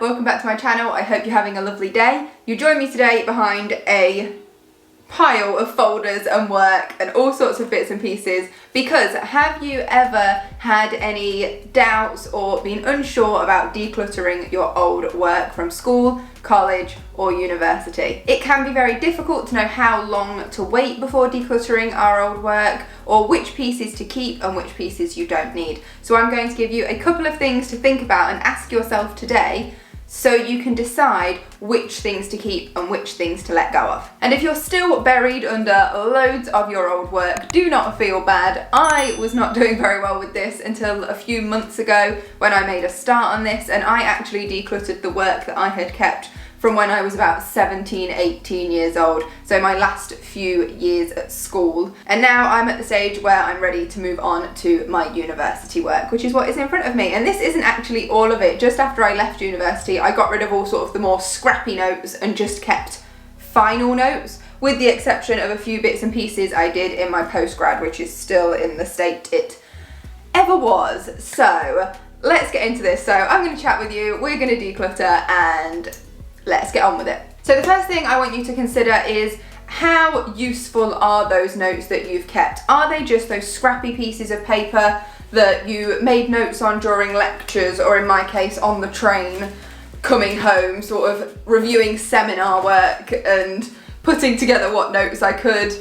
welcome back to my channel. I hope you're having a lovely day. You join me today behind a pile of folders and work and all sorts of bits and pieces because have you ever had any doubts or been unsure about decluttering your old work from school, college or university? It can be very difficult to know how long to wait before decluttering our old work or which pieces to keep and which pieces you don't need. So I'm going to give you a couple of things to think about and ask yourself today so you can decide which things to keep and which things to let go of. And if you're still buried under loads of your old work, do not feel bad. I was not doing very well with this until a few months ago when I made a start on this, and I actually decluttered the work that I had kept from when I was about 17, 18 years old, so my last few years at school. And now I'm at the stage where I'm ready to move on to my university work, which is what is in front of me. And this isn't actually all of it. Just after I left university, I got rid of all sort of the more scrappy notes and just kept final notes, with the exception of a few bits and pieces I did in my postgrad, which is still in the state it ever was. So let's get into this. So I'm going to chat with you, we're going to declutter, and let's get on with it. So the first thing I want you to consider is how useful are those notes that you've kept? Are they just those scrappy pieces of paper that you made notes on during lectures, or in my case on the train coming home, sort of reviewing seminar work and putting together what notes I could?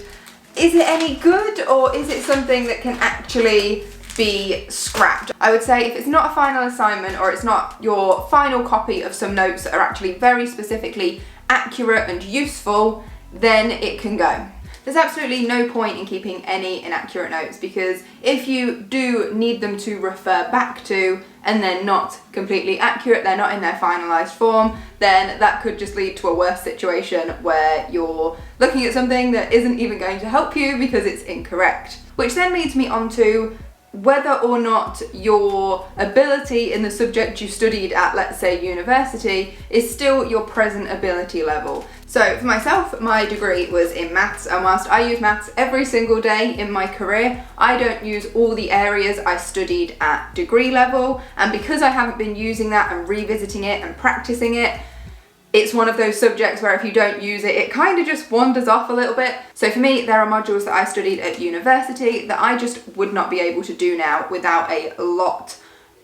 Is it any good, or is it something that can actually be scrapped? I would say if it's not a final assignment or it's not your final copy of some notes that are actually very specifically accurate and useful, then it can go. There's absolutely no point in keeping any inaccurate notes, because if you do need them to refer back to and they're not completely accurate, they're not in their finalised form, then that could just lead to a worse situation where you're looking at something that isn't even going to help you because it's incorrect. Which then leads me on to whether or not your ability in the subject you studied at, let's say, university, is still your present ability level. So for myself, my degree was in maths, and whilst I use maths every single day in my career, I don't use all the areas I studied at degree level, and because I haven't been using that and revisiting it and practicing it, it's one of those subjects where if you don't use it, it kind of just wanders off a little bit. So for me, there are modules that I studied at university that I just would not be able to do now without a lot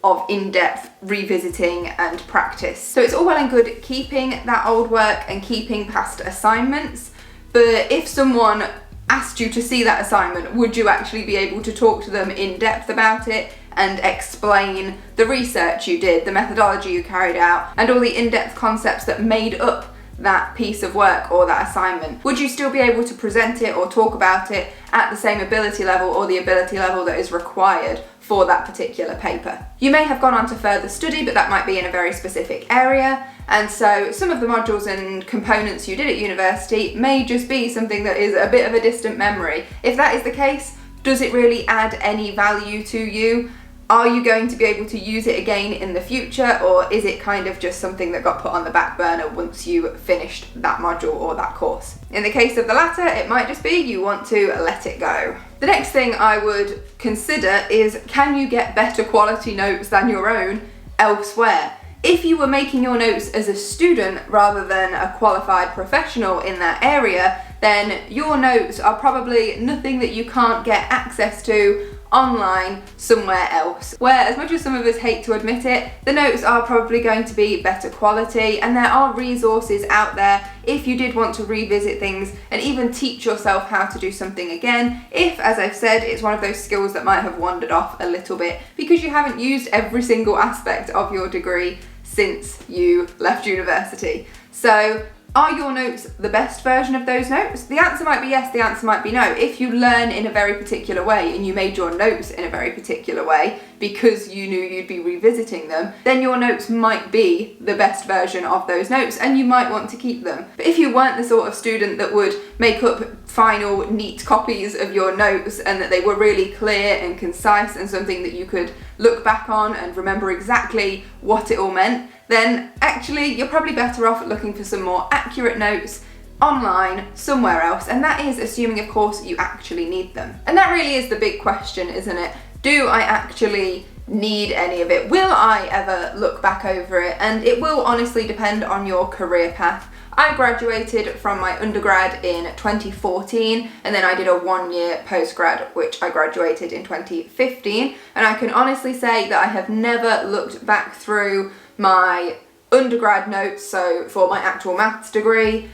of in-depth revisiting and practice. So it's all well and good keeping that old work and keeping past assignments, but if someone asked you to see that assignment, would you actually be able to talk to them in depth about it and explain the research you did, the methodology you carried out, and all the in-depth concepts that made up that piece of work or that assignment? Would you still be able to present it or talk about it at the same ability level or the ability level that is required for that particular paper? You may have gone on to further study, but that might be in a very specific area, and so some of the modules and components you did at university may just be something that is a bit of a distant memory. If that is the case, does it really add any value to you? Are you going to be able to use it again in the future, or is it kind of just something that got put on the back burner once you finished that module or that course? In the case of the latter, it might just be you want to let it go. The next thing I would consider is, can you get better quality notes than your own elsewhere? If you were making your notes as a student rather than a qualified professional in that area, then your notes are probably nothing that you can't get access to online somewhere else, where, as much as some of us hate to admit it, the notes are probably going to be better quality, and there are resources out there if you did want to revisit things and even teach yourself how to do something again, if, as I've said, it's one of those skills that might have wandered off a little bit because you haven't used every single aspect of your degree since you left university. So are your notes the best version of those notes? The answer might be yes, the answer might be no. If you learn in a very particular way and you made your notes in a very particular way because you knew you'd be revisiting them, then your notes might be the best version of those notes and you might want to keep them. But if you weren't the sort of student that would make up final neat copies of your notes and that they were really clear and concise and something that you could look back on and remember exactly what it all meant, then actually you're probably better off looking for some more accurate notes online somewhere else, and that is assuming, of course, you actually need them. And that really is the big question, isn't it? Do I actually need any of it? Will I ever look back over it? And it will honestly depend on your career path. I graduated from my undergrad in 2014, and then I did a 1-year postgrad, which I graduated in 2015. And I can honestly say that I have never looked back through my undergrad notes, so for my actual maths degree,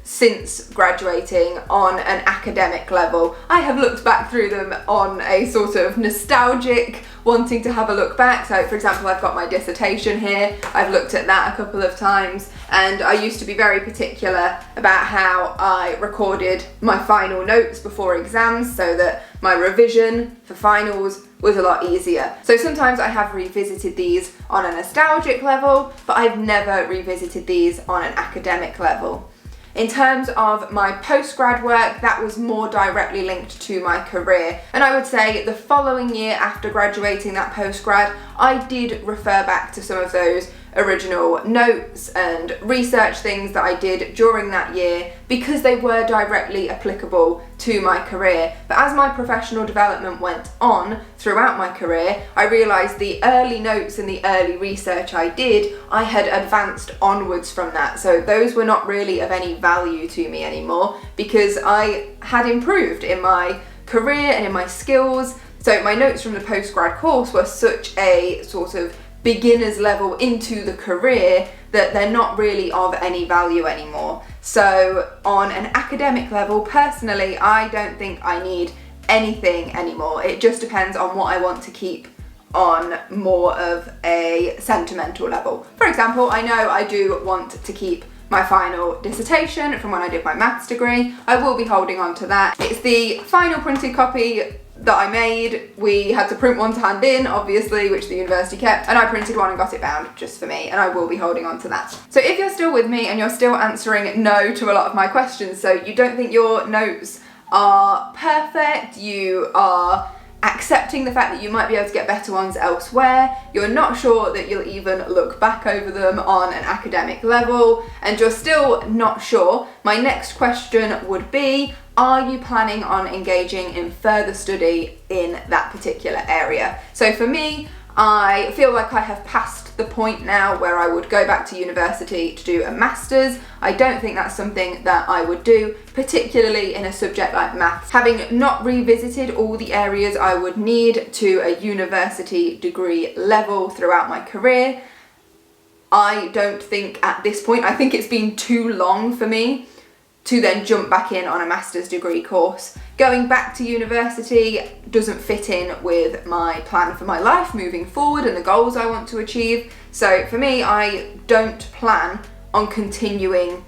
since graduating on an academic level. I have looked back through them on a sort of nostalgic, wanting to have a look back. So for example, I've got my dissertation here, I've looked at that a couple of times, and I used to be very particular about how I recorded my final notes before exams so that my revision for finals was a lot easier. So sometimes I have revisited these on a nostalgic level, but I've never revisited these on an academic level. In terms of my postgrad work, that was more directly linked to my career. And I would say the following year after graduating that postgrad, I did refer back to some of those original notes and research things that I did during that year because they were directly applicable to my career. But as my professional development went on throughout my career, I realised the early notes and the early research I did, I had advanced onwards from that. So those were not really of any value to me anymore because I had improved in my career and in my skills. So my notes from the postgrad course were such a sort of beginner's level into the career that they're not really of any value anymore. So on an academic level, personally, I don't think I need anything anymore. It just depends on what I want to keep on more of a sentimental level. For example, I know I do want to keep my final dissertation from when I did my maths degree. I will be holding on to that. It's the final printed copy that I made. We had to print one to hand in, obviously, which the university kept, and I printed one and got it bound just for me, and I will be holding on to that. So if you're still with me and you're still answering no to a lot of my questions, so you don't think your notes are perfect, you are accepting the fact that you might be able to get better ones elsewhere, you're not sure that you'll even look back over them on an academic level, and you're still not sure, my next question would be, are you planning on engaging in further study in that particular area? So for me, I feel like I have passed the point now where I would go back to university to do a master's. I don't think that's something that I would do, particularly in a subject like maths. Having not revisited all the areas I would need to a university degree level throughout my career, I don't think at this point, I think it's been too long for me to then jump back in on a master's degree course. Going back to university doesn't fit in with my plan for my life moving forward and the goals I want to achieve. So for me, I don't plan on continuing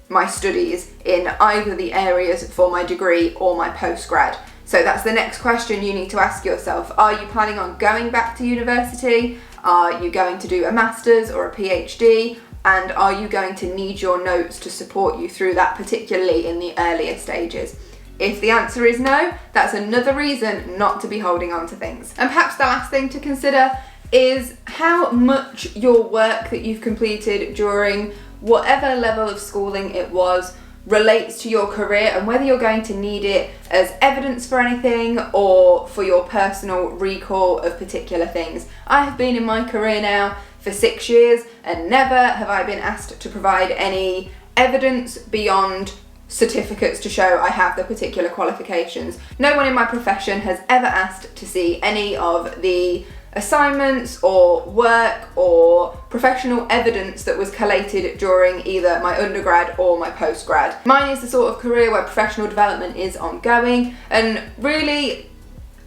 my studies in either the areas for my degree or my postgrad. So that's the next question you need to ask yourself. Are you planning on going back to university? Are you going to do a master's or a PhD? And are you going to need your notes to support you through that, particularly in the earlier stages? If the answer is no, that's another reason not to be holding on to things. And perhaps the last thing to consider is how much your work that you've completed during whatever level of schooling it was relates to your career and whether you're going to need it as evidence for anything or for your personal recall of particular things. I have been in my career now for 6 years and never have I been asked to provide any evidence beyond certificates to show I have the particular qualifications. No one in my profession has ever asked to see any of the assignments or work or professional evidence that was collated during either my undergrad or my postgrad. Mine is the sort of career where professional development is ongoing, and really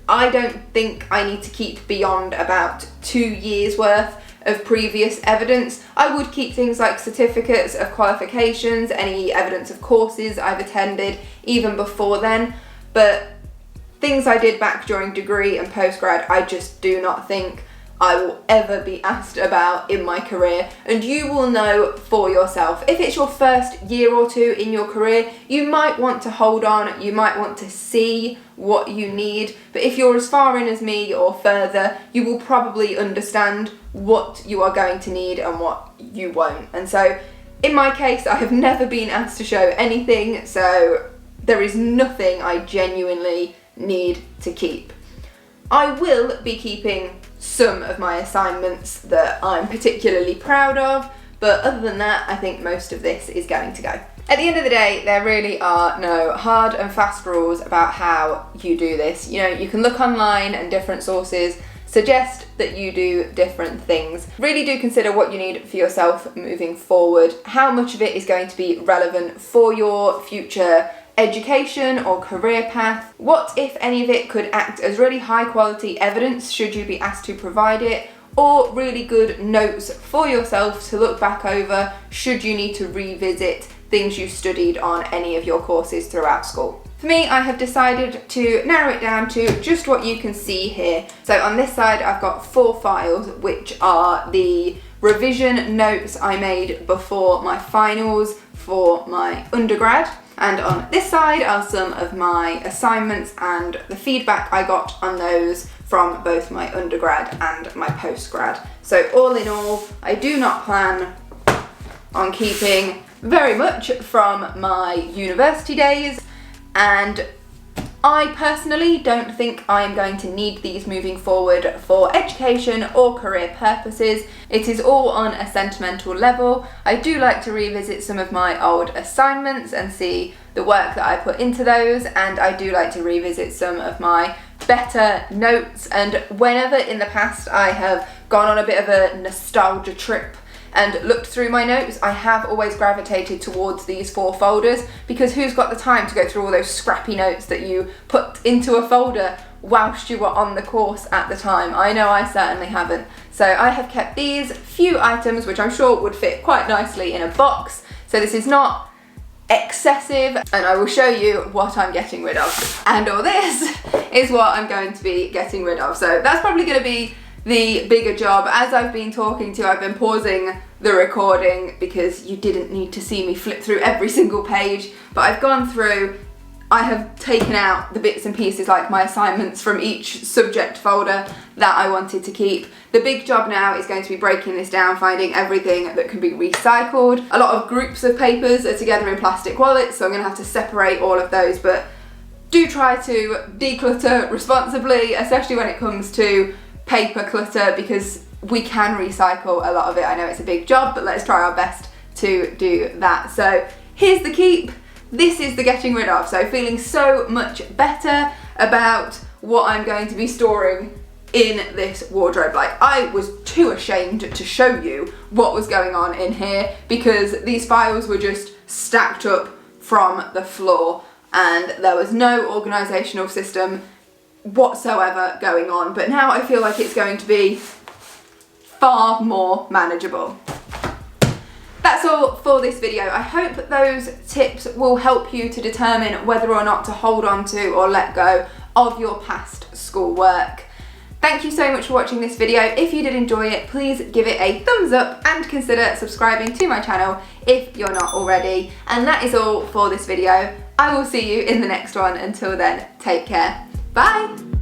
I don't think I need to keep beyond about 2 years worth of previous evidence. I would keep things like certificates of qualifications, any evidence of courses I've attended even before then, but things I did back during degree and postgrad, I just do not think I will ever be asked about in my career. And you will know for yourself. If it's your first year or two in your career, you might want to hold on, you might want to see what you need, but if you're as far in as me or further, you will probably understand what you are going to need and what you won't. And so in my case, I have never been asked to show anything, so there is nothing I genuinely need to keep. I will be keeping some of my assignments that I'm particularly proud of, but other than that, I think most of this is going to go. At the end of the day, there really are no hard and fast rules about how you do this. You know, you can look online and different sources suggest that you do different things. Really do consider what you need for yourself moving forward, how much of it is going to be relevant for your future education or career path. What, if any of it, could act as really high quality evidence should you be asked to provide it, or really good notes for yourself to look back over should you need to revisit things you studied on any of your courses throughout school. For me, I have decided to narrow it down to just what you can see here. So on this side, I've got 4 files, which are the revision notes I made before my finals for my undergrad. And on this side are some of my assignments and the feedback I got on those from both my undergrad and my postgrad. So all in all, I do not plan on keeping very much from my university days, and I personally don't think I'm going to need these moving forward for education or career purposes. It is all on a sentimental level. I do like to revisit some of my old assignments and see the work that I put into those, and I do like to revisit some of my better notes, and whenever in the past I have gone on a bit of a nostalgia trip and looked through my notes, I have always gravitated towards these 4 folders, because who's got the time to go through all those scrappy notes that you put into a folder whilst you were on the course at the time? I know I certainly haven't. So I have kept these few items, which I'm sure would fit quite nicely in a box. So this is not excessive, and I will show you what I'm getting rid of. And all this is what I'm going to be getting rid of. So that's probably going to be the bigger job. As I've been talking to you, I've been pausing the recording because you didn't need to see me flip through every single page, but I've gone through, I have taken out the bits and pieces like my assignments from each subject folder that I wanted to keep. The big job now is going to be breaking this down, finding everything that can be recycled. A lot of groups of papers are together in plastic wallets, so I'm going to have to separate all of those, but do try to declutter responsibly, especially when it comes to paper clutter, because we can recycle a lot of it. I know it's a big job, but let's try our best to do that. So here's the keep, this is the getting rid of. So feeling so much better about what I'm going to be storing in this wardrobe. Like, I was too ashamed to show you what was going on in here because these files were just stacked up from the floor and there was no organisational system whatsoever going on, but now I feel like it's going to be far more manageable. That's all for this video. I hope those tips will help you to determine whether or not to hold on to or let go of your past schoolwork. Thank you so much for watching this video. If you did enjoy it, please give it a thumbs up and consider subscribing to my channel if you're not already. And that is all for this video. I will see you in the next one. Until then, take care. Bye!